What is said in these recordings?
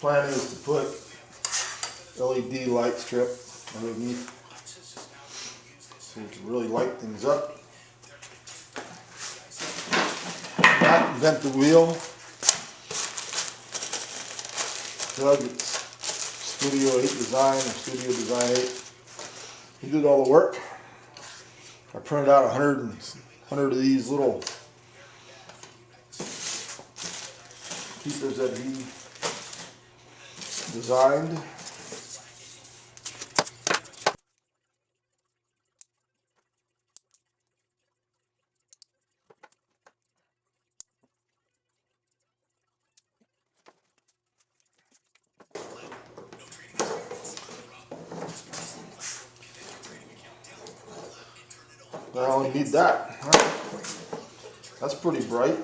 plan is to put LED light strip underneath so we can really light things up. Not invent the wheel. Doug, it's Studio 8 Design or Studio Design 8. He did all the work. I printed out 100 of these little pieces that he designed. I only need that. All right. That's pretty bright.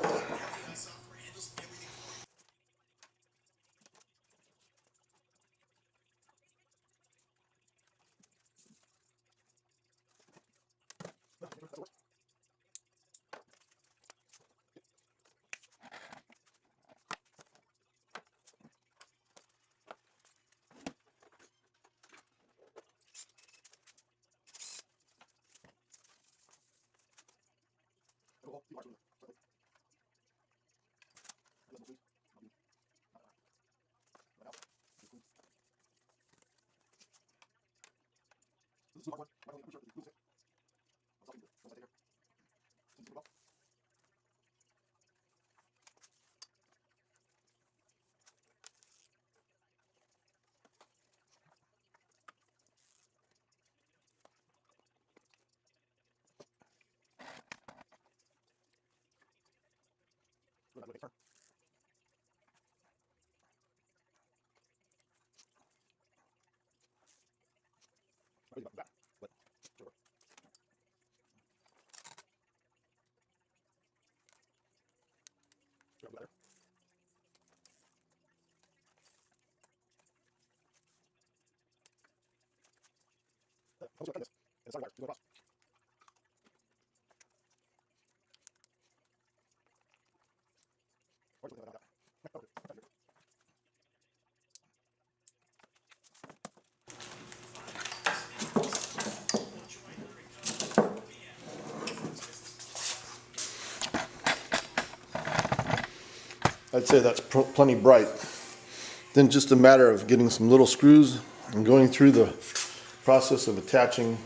I'd say that's plenty bright. Then just a matter of getting some little screws and going through the process of attaching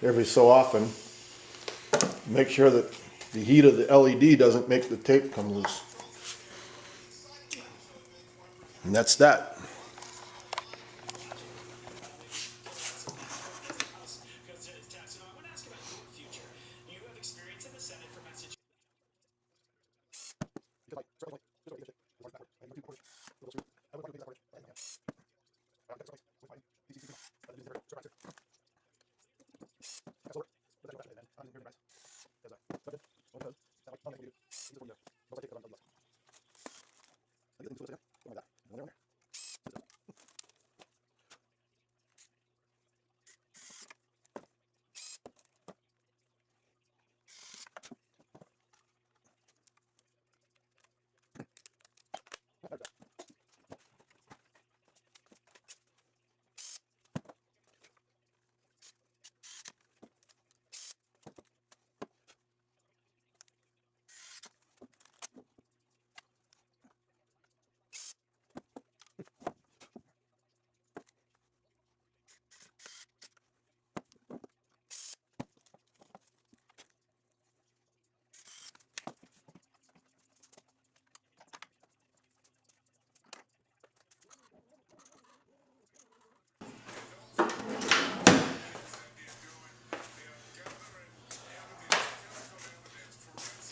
every so often. Make sure that the heat of the LED doesn't make the tape come loose. And that's that.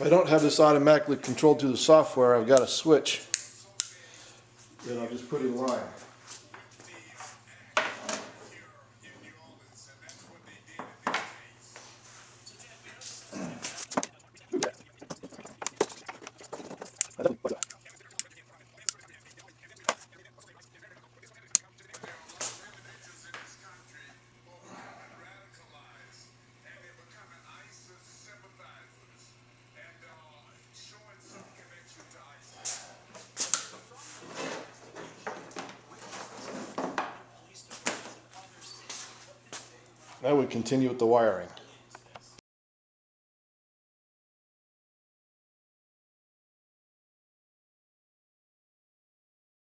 If I don't have this automatically controlled through the software, I've got a switch that I'll just put in line. Now we continue with the wiring.